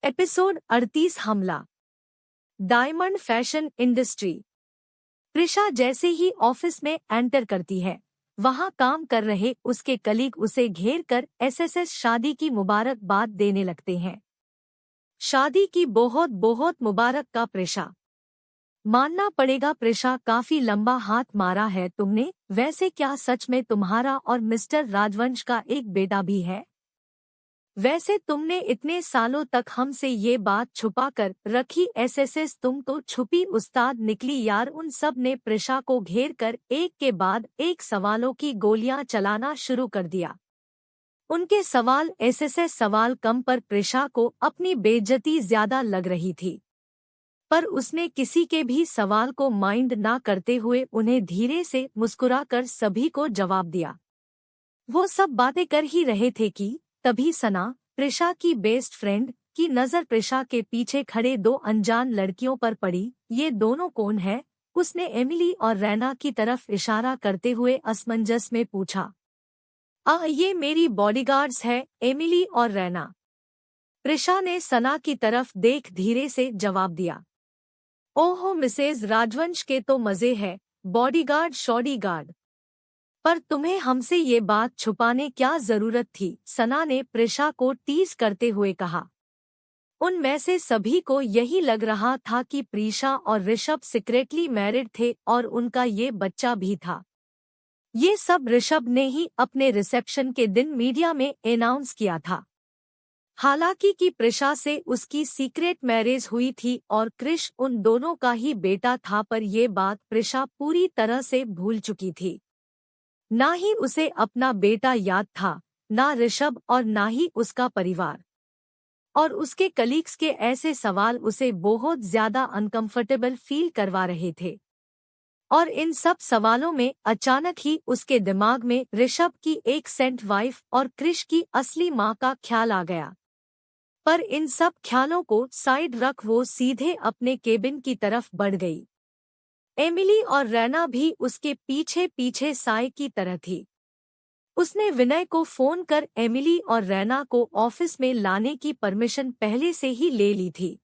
Episode 38 हमला। Diamond fashion industry. Prisha जैसे ही office में एंटर करती है, वहां काम कर रहे उसके कलीग उसे घेर कर एसएसएस शादी की मुबारकबाद देने लगते हैं। शादी की बहुत बहुत मुबारक का प्रिशा। मानना पड़ेगा प्रिशा, काफी लंबा हाथ मारा है तुमने। वैसे क्या सच में तुम्हारा और मिस्टर राजवंश का एक बेटा भी है? वैसे तुमने इतने सालों तक हमसे ये बात छुपा कर रखी। एसएसएस तुम तो छुपी उस्ताद निकली यार। उन सब ने प्रिशा को घेर कर एक के बाद एक सवालों की गोलियां चलाना शुरू कर दिया। उनके सवाल एसएसएस सवाल कम पर प्रिशा को अपनी बेइज्जती ज्यादा लग रही थी, पर उसने किसी के भी सवाल को माइंड ना करते हुए उन्हें धीरे से मुस्कुराकर सभी को जवाब दिया। वो सब बातें कर ही रहे थे कि तभी सना, प्रिशा की बेस्ट फ्रेंड, की नजर प्रिशा के पीछे खड़े दो अनजान लड़कियों पर पड़ी। ये दोनों कौन है? उसने एमिली और रैना की तरफ इशारा करते हुए असमंजस में पूछा। ये मेरी बॉडीगार्ड्स है, एमिली और रैना। प्रिशा ने सना की तरफ देख धीरे से जवाब दिया। ओहो मिसेज राजवंश के तो मजे है, बॉडीगार्ड शॉडीगार्ड। पर तुम्हें हमसे ये बात छुपाने क्या जरूरत थी? सना ने प्रिशा को टीज करते हुए कहा। उनमें से सभी को यही लग रहा था कि प्रिशा और ऋषभ सीक्रेटली मैरिड थे और उनका ये बच्चा भी था। ये सब ऋषभ ने ही अपने रिसेप्शन के दिन मीडिया में अनाउंस किया था। हालांकि कि प्रिशा से उसकी सीक्रेट मैरिज हुई थी और क्रिश उन दोनों का ही बेटा था, पर ये बात प्रिशा पूरी तरह से भूल चुकी थी। ना ही उसे अपना बेटा याद था, ना ऋषभ और ना ही उसका परिवार। और उसके कलीग्स के ऐसे सवाल उसे बहुत ज्यादा अनकंफर्टेबल फील करवा रहे थे। और इन सब सवालों में अचानक ही उसके दिमाग में ऋषभ की एक सेंट वाइफ और क्रिश की असली माँ का ख्याल आ गया। पर इन सब ख्यालों को साइड रख वो सीधे अपने केबिन की तरफ बढ़ गई। एमिली और रैना भी उसके पीछे पीछे साय की तरह थी। उसने विनय को फोन कर एमिली और रैना को ऑफिस में लाने की परमिशन पहले से ही ले ली थी।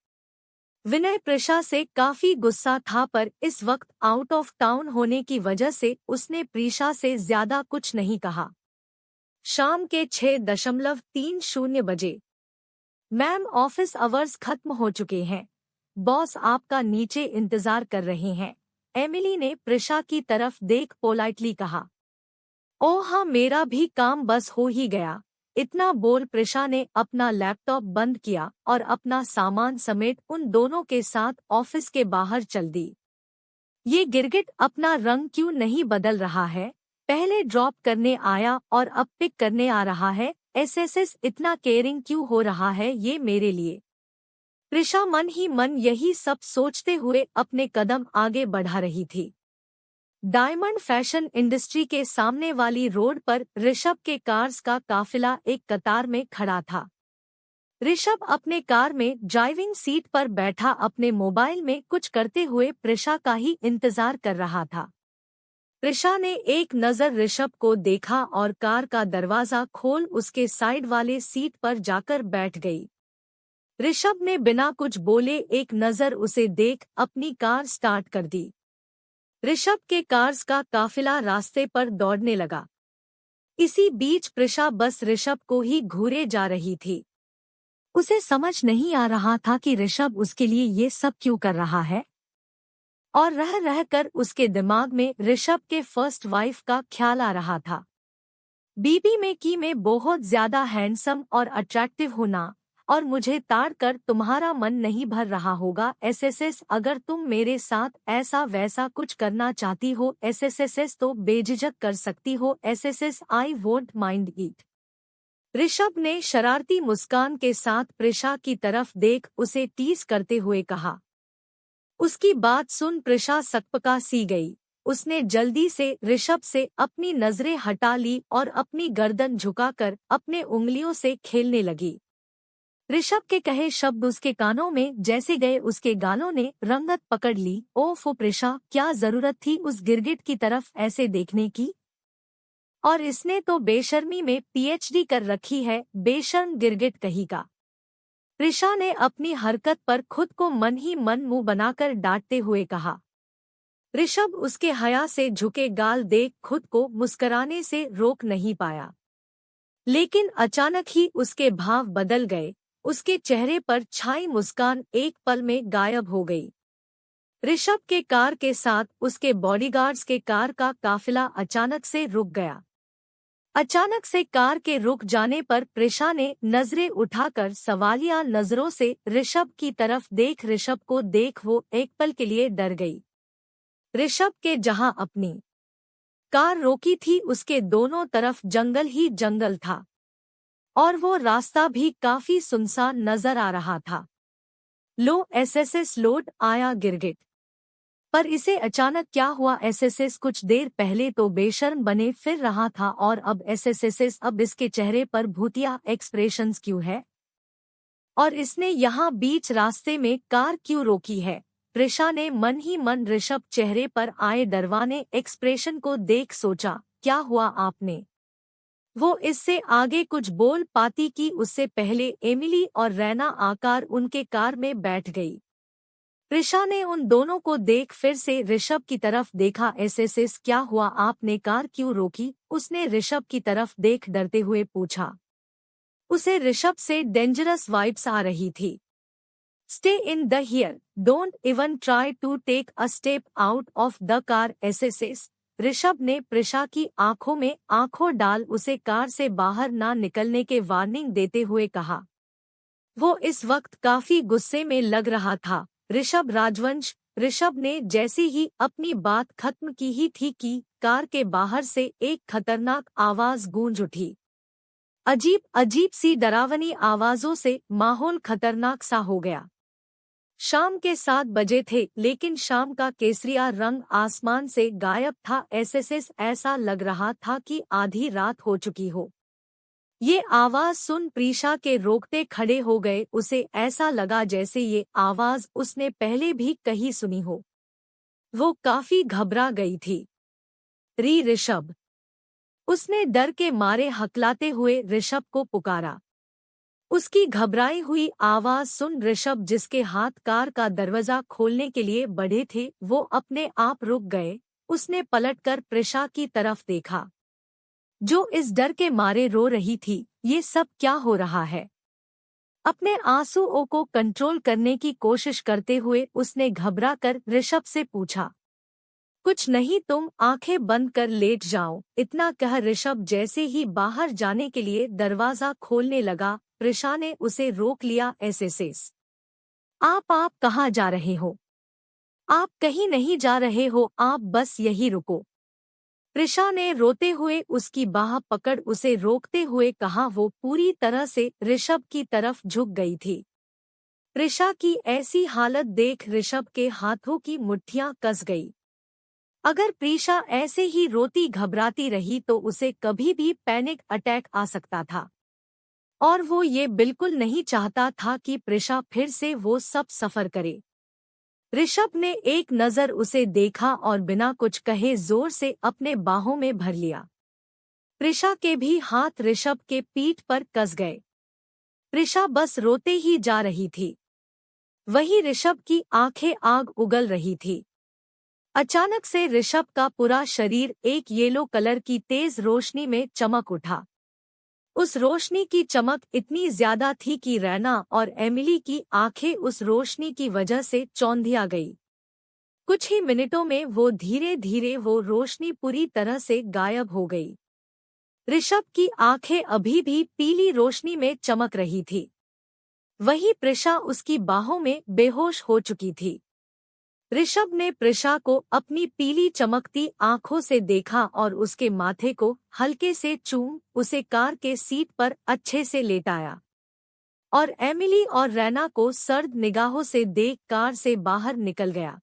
विनय प्रिशा से काफी गुस्सा था, पर इस वक्त आउट ऑफ टाउन होने की वजह से उसने प्रिशा से ज्यादा कुछ नहीं कहा। शाम के 6:30 बजे। मैम, ऑफिस आवर्स खत्म हो चुके हैं, बॉस आपका नीचे इंतजार कर रहे हैं, एमिली ने प्रिशा की तरफ देख पोलाइटली कहा। ओह हाँ, मेरा भी काम बस हो ही गया। इतना बोल प्रिशा ने अपना लैपटॉप बंद किया और अपना सामान समेत उन दोनों के साथ ऑफिस के बाहर चल दी। ये गिरगिट अपना रंग क्यों नहीं बदल रहा है? पहले ड्रॉप करने आया और अब पिक करने आ रहा है। एसएसएस इतना केयरिंग क्यों हो रहा है ये मेरे लिए? प्रिशा मन ही मन यही सब सोचते हुए अपने कदम आगे बढ़ा रही थी। डायमंड फैशन इंडस्ट्री के सामने वाली रोड पर ऋषभ के कार्स का काफिला एक कतार में खड़ा था। ऋषभ अपने कार में ड्राइविंग सीट पर बैठा अपने मोबाइल में कुछ करते हुए प्रिशा का ही इंतजार कर रहा था। प्रिशा ने एक नजर ऋषभ को देखा और कार का दरवाजा खोल उसके साइड वाले सीट पर जाकर बैठ गई। ऋषभ ने बिना कुछ बोले एक नजर उसे देख अपनी कार स्टार्ट कर दी। ऋषभ के कार्स का काफिला रास्ते पर दौड़ने लगा। इसी बीच प्रिशा बस ऋषभ को ही घूरे जा रही थी। उसे समझ नहीं आ रहा था कि ऋषभ उसके लिए ये सब क्यों कर रहा है, और रह रह कर उसके दिमाग में ऋषभ के फर्स्ट वाइफ का ख्याल आ रहा था। बीबी में कि मैं बहुत ज्यादा हैंडसम और अट्रैक्टिव हूं ना, और मुझे ताड़ कर तुम्हारा मन नहीं भर रहा होगा। एसएसएस, अगर तुम मेरे साथ ऐसा वैसा कुछ करना चाहती हो एसएसएस तो बेझिझक कर सकती हो SSS, I won't mind it. Rishabh ने शरारती मुस्कान के साथ प्रिशा की तरफ देख उसे टीज करते हुए कहा। उसकी बात सुन प्रिशा सकपका सी गई। उसने जल्दी से ऋषभ से अपनी नजरें हटा ली और अपनी गर्दन झुकाकर अपने उंगलियों से खेलने लगी। ऋषभ के कहे शब्द उसके कानों में जैसे गए उसके गालों ने रंगत पकड़ ली। ओफो प्रिशा, क्या जरूरत थी उस गिरगिट की तरफ ऐसे देखने की? और इसने तो बेशर्मी में पीएचडी कर रखी है, बेशर्म गिरगिट कहीं का। प्रिशा ने अपनी हरकत पर खुद को मन ही मन मुंह बनाकर डांटते हुए कहा। ऋषभ उसके हया से झुके गाल देख खुद को मुस्कुराने से रोक नहीं पाया। लेकिन अचानक ही उसके भाव बदल गए, उसके चेहरे पर छाई मुस्कान एक पल में गायब हो गई। ऋषभ के कार के साथ उसके बॉडीगार्ड्स के कार का काफिला अचानक से रुक गया। अचानक से कार के रुक जाने पर प्रिशा ने नजरें उठाकर सवालिया नजरों से ऋषभ की तरफ देख ऋषभ को देख वो एक पल के लिए डर गई। ऋषभ के जहां अपनी कार रोकी थी उसके दोनों तरफ जंगल ही जंगल था और वो रास्ता भी काफी सुनसान नजर आ रहा था। लो एसएसएस लोड आया गिरगिट। पर इसे अचानक क्या हुआ? एसएसएस कुछ देर पहले तो बेशर्म बने फिर रहा था और अब एसएसएस अब इसके चेहरे पर भूतिया एक्सप्रेशंस क्यों है? और इसने यहाँ बीच रास्ते में कार क्यों रोकी है? प्रिशा ने मन ही मन ऋषभ चेहरे पर आए डरवाने एक्सप्रेशन को देख सोचा, क्या हुआ आपने? वो इससे आगे कुछ बोल पाती कि उससे पहले एमिली और रैना आकर उनके कार में बैठ गई। प्रिशा ने उन दोनों को देख फिर से ऋषभ की तरफ देखा। एसएसएस क्या हुआ, आपने कार क्यों रोकी? उसने ऋषभ की तरफ देख डरते हुए पूछा। उसे ऋषभ से डेंजरस वाइब्स आ रही थी। Stay in the here, don't even try to take a step out of the car. एसएसएस। ऋषभ ने प्रिशा की आंखों में आंखों डाल उसे कार से बाहर ना निकलने के वार्निंग देते हुए कहा। वो इस वक्त काफी गुस्से में लग रहा था। ऋषभ राजवंश। ऋषभ ने जैसे ही अपनी बात खत्म की ही थी कि कार के बाहर से एक खतरनाक आवाज गूंज उठी। अजीब अजीब सी डरावनी आवाजों से माहौल खतरनाक सा हो गया। शाम के 7 बजे थे लेकिन शाम का केसरिया रंग आसमान से गायब था। एसएसएस ऐसा लग रहा था कि आधी रात हो चुकी हो। ये आवाज सुन प्रिशा के रोकते खड़े हो गए। उसे ऐसा लगा जैसे ये आवाज उसने पहले भी कहीं सुनी हो। वो काफी घबरा गई थी। ऋषभ। उसने डर के मारे हकलाते हुए ऋषभ को पुकारा। उसकी घबराई हुई आवाज सुन ऋषभ जिसके हाथ कार का दरवाजा खोलने के लिए बढ़े थे वो अपने आप रुक गए। उसने पलटकर प्रिशा की तरफ देखा जो इस डर के मारे रो रही थी। ये सब क्या हो रहा है? अपने आंसुओं को कंट्रोल करने की कोशिश करते हुए उसने घबरा कर ऋषभ से पूछा। कुछ नहीं, तुम आंखें बंद कर लेट जाओ। इतना कह ऋषभ जैसे ही बाहर जाने के लिए दरवाजा खोलने लगा, प्रिशा ने उसे रोक लिया। एसएसएस। आप कहाँ जा रहे हो? आप कहीं नहीं जा रहे हो, आप बस यही रुको। प्रिशा ने रोते हुए उसकी बाह पकड़ उसे रोकते हुए कहा। वो पूरी तरह से ऋषभ की तरफ झुक गई थी। प्रिशा की ऐसी हालत देख ऋषभ के हाथों की मुट्ठियां कस गई। अगर प्रिशा ऐसे ही रोती घबराती रही तो उसे कभी भी पैनिक अटैक आ सकता था और वो ये बिल्कुल नहीं चाहता था कि प्रिशा फिर से वो सब सफर करे। ऋषभ ने एक नज़र उसे देखा और बिना कुछ कहे जोर से अपने बाहों में भर लिया। प्रिशा के भी हाथ ऋषभ के पीठ पर कस गए। प्रिशा बस रोते ही जा रही थी। वही ऋषभ की आंखें आग उगल रही थी। अचानक से ऋषभ का पूरा शरीर एक येलो कलर की तेज रोशनी में चमक उठा। उस रोशनी की चमक इतनी ज्यादा थी कि रैना और एमिली की आंखें उस रोशनी की वजह से चौंधिया गई। कुछ ही मिनटों में वो धीरे धीरे वो रोशनी पूरी तरह से गायब हो गई। ऋषभ की आंखें अभी भी पीली रोशनी में चमक रही थी। वही प्रिशा उसकी बाहों में बेहोश हो चुकी थी। ऋषभ ने प्रिशा को अपनी पीली चमकती आंखों से देखा और उसके माथे को हल्के से चूम उसे कार के सीट पर अच्छे से लेटाया और एमिली और रैना को सर्द निगाहों से देख कार से बाहर निकल गया।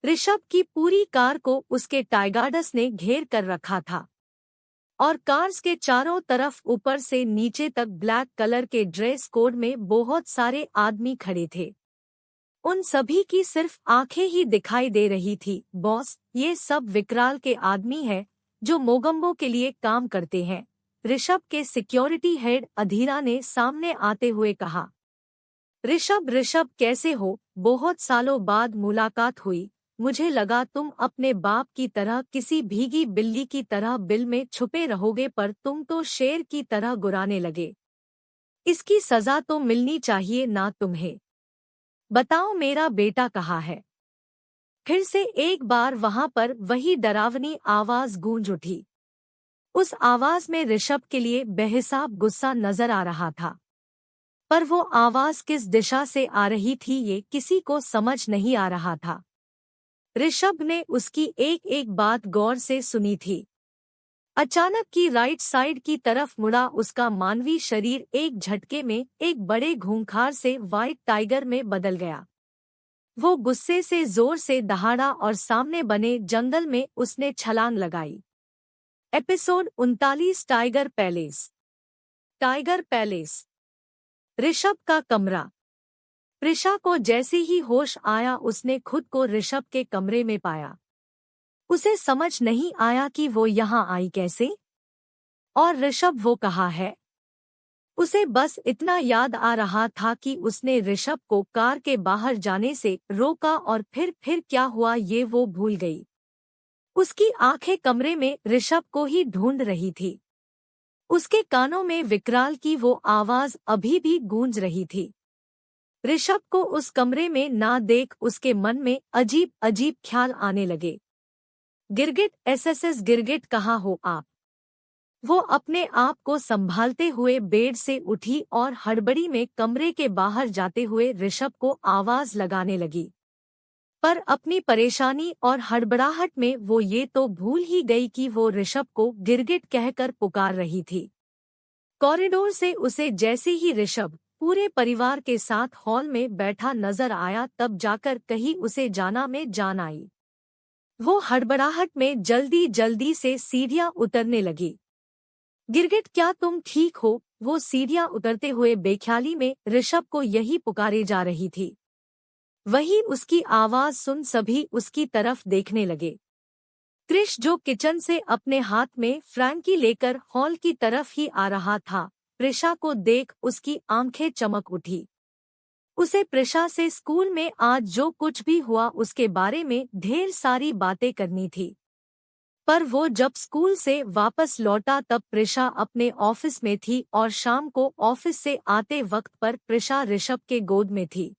ऋषभ की पूरी कार को उसके टाइगार्ड्स ने घेर कर रखा था और कार्स के चारों तरफ ऊपर से नीचे तक ब्लैक कलर के ड्रेस कोड में बहुत सारे आदमी खड़े थे। उन सभी की सिर्फ आंखें ही दिखाई दे रही थी। बॉस, ये सब विकराल के आदमी हैं जो मोगम्बो के लिए काम करते हैं, ऋषभ के सिक्योरिटी हेड अधीरा ने सामने आते हुए कहा। ऋषभ ऋषभ कैसे हो, बहुत सालों बाद मुलाकात हुई। मुझे लगा तुम अपने बाप की तरह किसी भीगी बिल्ली की तरह बिल में छुपे रहोगे, पर तुम तो शेर की तरह गुर्राने लगे। इसकी सजा तो मिलनी चाहिए ना तुम्हें। बताओ मेरा बेटा कहाँ है। फिर से एक बार वहां पर वही डरावनी आवाज गूंज उठी। उस आवाज में ऋषभ के लिए बेहिसाब गुस्सा नजर आ रहा था, पर वो आवाज किस दिशा से आ रही थी ये किसी को समझ नहीं आ रहा था। ऋषभ ने उसकी एक एक बात गौर से सुनी थी। अचानक की राइट साइड की तरफ मुड़ा उसका मानवी शरीर एक झटके में एक बड़े खूंखार से व्हाइट टाइगर में बदल गया। वो गुस्से से जोर से दहाड़ा और सामने बने जंगल में उसने छलांग लगाई। Episode 39 tiger palace. Tiger palace. Rishabh का कमरा। प्रिशा को जैसे ही होश आया उसने खुद को ऋषभ के कमरे में पाया। उसे समझ नहीं आया कि वो यहाँ आई कैसे, और ऋषभ वो कहाँ है। उसे बस इतना याद आ रहा था कि उसने ऋषभ को कार के बाहर जाने से रोका और फिर क्या हुआ ये वो भूल गई। उसकी आंखें कमरे में ऋषभ को ही ढूंढ रही थी। उसके कानों में विकराल की वो आवाज अभी भी गूंज रही थी। ऋषभ को उस कमरे में ना देख उसके मन में अजीब अजीब ख्याल आने लगे। गिरगिट, एसएसएस गिरगिट, कहाँ हो आप। वो अपने आप को संभालते हुए बेड से उठी और हड़बड़ी में कमरे के बाहर जाते हुए ऋषभ को आवाज लगाने लगी। पर अपनी परेशानी और हड़बड़ाहट में वो ये तो भूल ही गई कि वो ऋषभ को गिरगिट कहकर पुकार रही थी। कॉरिडोर से उसे जैसे ही ऋषभ पूरे परिवार के साथ हॉल में बैठा नजर आया तब जाकर कहीं उसे जाना में जान आई। वो हड़बड़ाहट में जल्दी जल्दी से सीढ़ियां उतरने लगी। गिरगिट, क्या तुम ठीक हो। वो सीढ़ियां उतरते हुए बेख्याली में ऋषभ को यही पुकारे जा रही थी। वही उसकी आवाज सुन सभी उसकी तरफ देखने लगे। क्रिश जो किचन से अपने हाथ में फ्रैंकी लेकर हॉल की तरफ ही आ रहा था, प्रिशा को देख उसकी आंखें चमक उठी। उसे प्रिशा से स्कूल में आज जो कुछ भी हुआ उसके बारे में ढेर सारी बातें करनी थी। पर वो जब स्कूल से वापस लौटा तब प्रिशा अपने ऑफिस में थी और शाम को ऑफिस से आते वक्त पर प्रिशा ऋषभ के गोद में थी।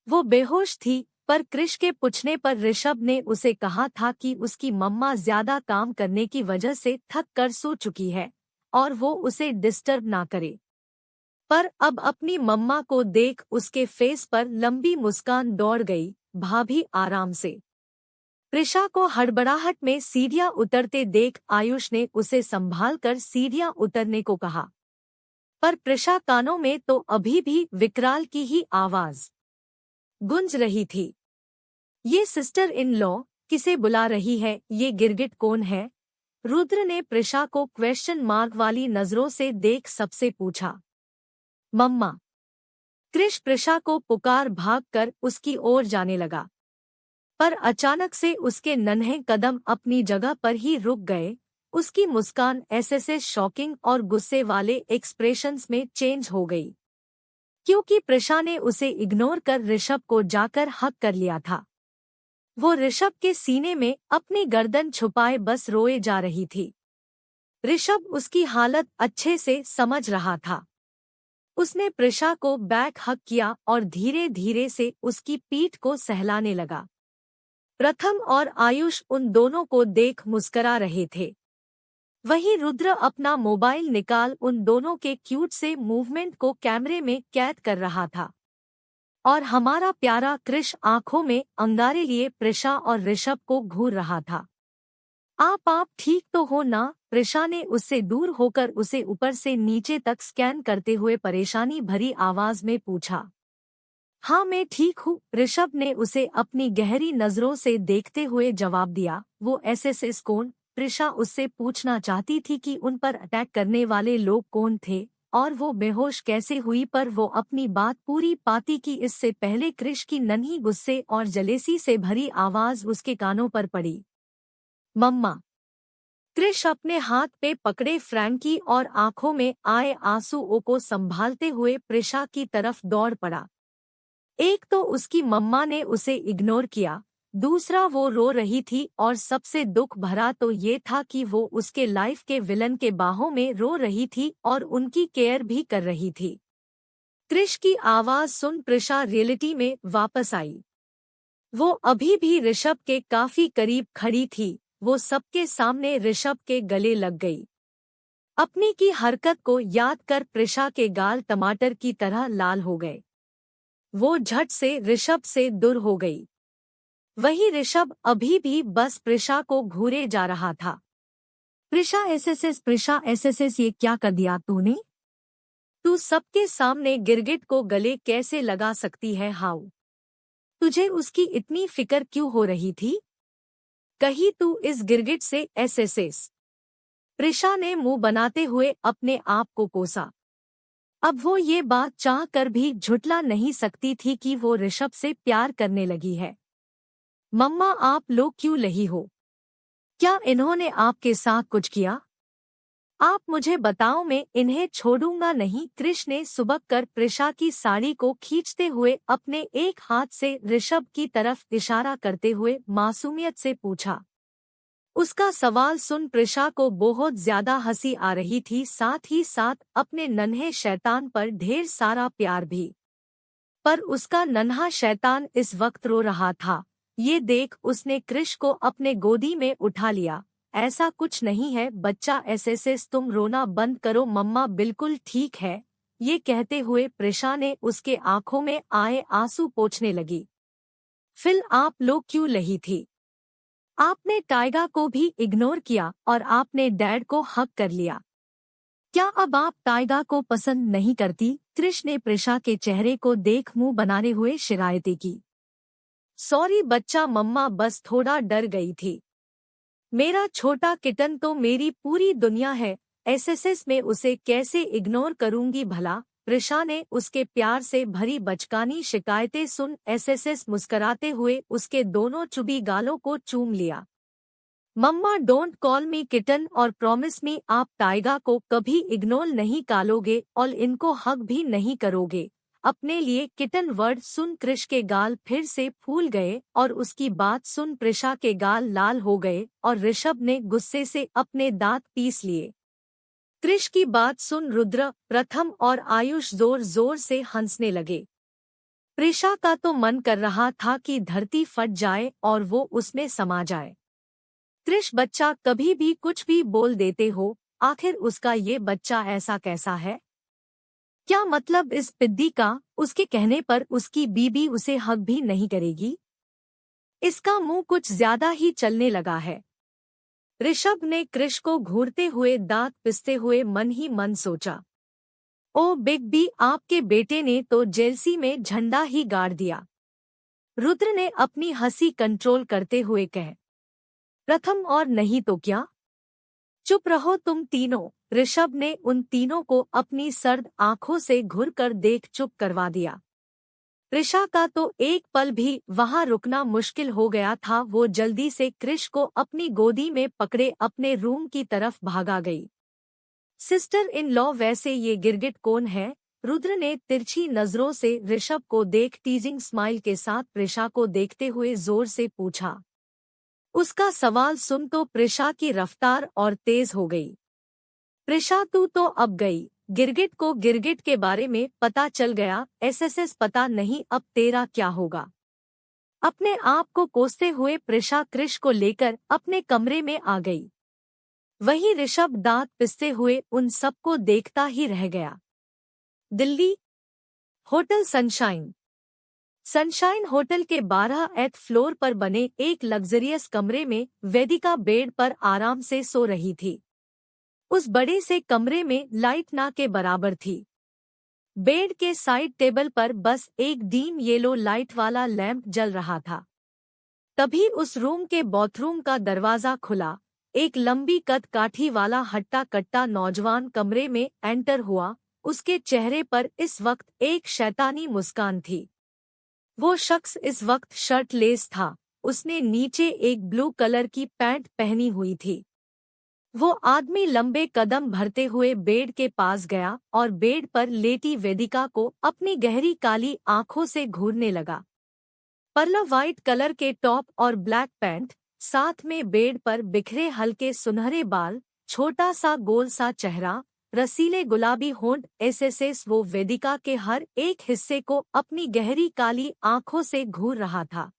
वो बेहोश थी, पर क्रिश के पूछने पर ऋषभ ने उसे कहा था कि उसकी मम्मा ज्यादा काम करने की वजह से थक कर सो चुकी है और वो उसे डिस्टर्ब ना करे। पर अब अपनी मम्मा को देख उसके फेस पर लंबी मुस्कान दौड़ गई। भाभी, आराम से। प्रिशा को हड़बड़ाहट में सीढ़ियां उतरते देख आयुष ने उसे संभालकर सीढ़ियां उतरने को कहा, पर प्रिशा कानों में तो अभी भी विकराल की ही आवाज गूंज रही थी। ये सिस्टर इन लॉ किसे बुला रही है, ये गिरगिट कौन है। रुद्र ने प्रिशा को क्वेश्चन मार्क वाली नजरों से देख सबसे पूछा। मम्मा। क्रिश प्रिशा को पुकार भागकर उसकी ओर जाने लगा, पर अचानक से उसके नन्हे कदम अपनी जगह पर ही रुक गए। उसकी मुस्कान ऐसे शॉकिंग और गुस्से वाले एक्सप्रेशंस में चेंज हो गई, क्योंकि प्रिशा ने उसे इग्नोर कर ऋषभ को जाकर हक कर लिया था। वो ऋषभ के सीने में अपनी गर्दन छुपाए बस रोए जा रही थी। ऋषभ उसकी हालत अच्छे से समझ रहा था। उसने प्रिशा को बैक हक किया और धीरे धीरे से उसकी पीठ को सहलाने लगा। प्रथम और आयुष उन दोनों को देख मुस्करा रहे थे। वहीं रुद्र अपना मोबाइल निकाल उन दोनों के क्यूट से मूवमेंट को कैमरे में कैद कर रहा था। और हमारा प्यारा क्रिश आंखों में अंगारे लिए प्रिशा और ऋषभ को घूर रहा था। आप ठीक तो हो ना। प्रिशा ने उससे दूर होकर उसे ऊपर से नीचे तक स्कैन करते हुए परेशानी भरी आवाज में पूछा। हाँ, मैं ठीक हूँ, ऋषभ ने उसे अपनी गहरी नजरों से देखते हुए जवाब दिया। वो एसएसएस कौन। प्रिशा उससे पूछना चाहती थी कि उन पर अटैक करने वाले लोग कौन थे और वो बेहोश कैसे हुई, पर वो अपनी बात पूरी पाती कि इससे पहले क्रिश की नन्ही गुस्से और जलेसी से भरी आवाज उसके कानों पर पड़ी। मम्मा। क्रिश अपने हाथ पे पकड़े फ्रैंकी और आंखों में आए आंसुओं को संभालते हुए प्रिशा की तरफ दौड़ पड़ा। एक तो उसकी मम्मा ने उसे इग्नोर किया, दूसरा वो रो रही थी और सबसे दुख भरा तो ये था कि वो उसके लाइफ के विलन के बाहों में रो रही थी और उनकी केयर भी कर रही थी। क्रिश की आवाज सुन प्रिशा रियलिटी में वापस आई। वो अभी भी ऋषभ के काफी करीब खड़ी थी, वो सबके सामने ऋषभ के गले लग गई। अपनी की हरकत को याद कर प्रिशा के गाल टमाटर की तरह लाल हो गए। वो झट से ऋषभ से दूर हो गई। वही ऋषभ अभी भी बस प्रिशा को घूरे जा रहा था। प्रिशा एसएसएस ये क्या कर दिया तूने? तू सबके सामने गिरगिट को गले कैसे लगा सकती है? हाउ तुझे उसकी इतनी फिक्र क्यों हो रही थी? कहीं तू इस गिरगिट से एसएसएस। प्रिशा ने मुंह बनाते हुए अपने आप को कोसा। अब वो ये बात चाह कर भी झुठला नहीं सकती थी कि वो ऋषभ से प्यार करने लगी है। मम्मा आप लोग क्यों लही हो? क्या इन्होंने आपके साथ कुछ किया? आप मुझे बताओ, मैं इन्हें छोड़ूंगा नहीं। क्रिश ने सुबक कर प्रिशा की साड़ी को खींचते हुए अपने एक हाथ से ऋषभ की तरफ इशारा करते हुए मासूमियत से पूछा। उसका सवाल सुन प्रिशा को बहुत ज्यादा हंसी आ रही थी, साथ ही साथ अपने नन्हे शैतान पर ढेर सारा प्यार भी। पर उसका नन्हा शैतान इस वक्त रो रहा था। ये देख उसने क्रिश को अपने गोदी में उठा लिया। ऐसा कुछ नहीं है बच्चा, एसएसएस तुम रोना बंद करो, मम्मा बिल्कुल ठीक है। ये कहते हुए प्रिशा ने उसके आंखों में आए आंसू पोंछने लगी। फिर आप लोग क्यों लही थी? आपने टाइगा को भी इग्नोर किया और आपने डैड को हक कर लिया। क्या अब आप टाइगा को पसंद नहीं करती? क्रिश ने प्रिशा के चेहरे को देख मुंह बनाने हुए शिकायतें की। सॉरी बच्चा, मम्मा बस थोड़ा डर गई थी। मेरा छोटा किटन तो मेरी पूरी दुनिया है, एसएसएस में उसे कैसे इग्नोर करूंगी भला? प्रिशा ने उसके प्यार से भरी बचकानी शिकायतें सुन एसएसएस मुस्कुराते हुए उसके दोनों चुभी गालों को चूम लिया। मम्मा डोंट कॉल मी किटन और प्रॉमिस मी आप टाइगा को कभी इग्नोर नहीं करोगे और इनको हक भी नहीं करोगे। अपने लिए किटन वर्ड सुन क्रिश के गाल फिर से फूल गए और उसकी बात सुन प्रिशा के गाल लाल हो गए और ऋषभ ने गुस्से से अपने दांत पीस लिए। क्रिश की बात सुन रुद्र, प्रथम और आयुष जोर जोर से हंसने लगे। प्रिशा का तो मन कर रहा था कि धरती फट जाए और वो उसमें समा जाए। क्रिश बच्चा कभी भी कुछ भी बोल देते हो, आखिर उसका ये बच्चा ऐसा कैसा है? क्या मतलब इस पिद्दी का? उसके कहने पर उसकी बीबी उसे हक भी नहीं करेगी? इसका मुंह कुछ ज्यादा ही चलने लगा है। ऋषभ ने क्रिश को घूरते हुए दांत पिसते हुए मन ही मन सोचा। ओ बिग बी, आपके बेटे ने तो जेलसी में झंडा ही गाड़ दिया। रुद्र ने अपनी हंसी कंट्रोल करते हुए कहा। प्रथम और नहीं तो क्या? चुप रहो तुम तीनों। ऋषभ ने उन तीनों को अपनी सर्द आंखों से घूर कर देख चुप करवा दिया। प्रिशा का तो एक पल भी वहां रुकना मुश्किल हो गया था। वो जल्दी से क्रिश को अपनी गोदी में पकड़े अपने रूम की तरफ भागा गई। सिस्टर इन लॉ, वैसे ये गिरगिट कौन है? रुद्र ने तिरछी नजरों से ऋषभ को देख टीजिंग स्माइल के साथ प्रिशा को देखते हुए जोर से पूछा। उसका सवाल सुन तो प्रिशा की रफ्तार और तेज हो गई। प्रिशा तू तो अब गई। गिरगिट को गिरगिट के बारे में पता चल गया, एसएसएस पता नहीं अब तेरा क्या होगा। अपने आप को कोसते हुए प्रिशा क्रिश को लेकर अपने कमरे में आ गई। वही ऋषभ दांत पिसते हुए उन सबको देखता ही रह गया। Delhi, hotel sunshine. Sunshine hotel के 12th फ्लोर पर बने एक लग्जरियस कमरे में वेदिका बेड पर आराम से सो रही थी। उस बड़े से कमरे में लाइट ना के बराबर थी। बेड के साइड टेबल पर बस एक डीम येलो लाइट वाला लैंप जल रहा था। तभी उस रूम के बाथरूम का दरवाजा खुला। एक लंबी कद काठी वाला हट्टा कट्टा नौजवान कमरे में एंटर हुआ। उसके चेहरे पर इस वक्त एक शैतानी मुस्कान थी। वो शख्स इस वक्त शर्टलेस था। उसने नीचे एक ब्लू कलर की पैंट पहनी हुई थी। वो आदमी लंबे कदम भरते हुए बेड के पास गया और बेड पर लेटी वेदिका को अपनी गहरी काली आंखों से घूरने लगा। पर्ल व्हाइट कलर के टॉप और ब्लैक पैंट, साथ में बेड पर बिखरे हल्के सुनहरे बाल, छोटा सा गोल सा चेहरा, रसीले गुलाबी होंठ, एसएसएस वो वेदिका के हर एक हिस्से को अपनी गहरी काली आंखों से घूर रहा था।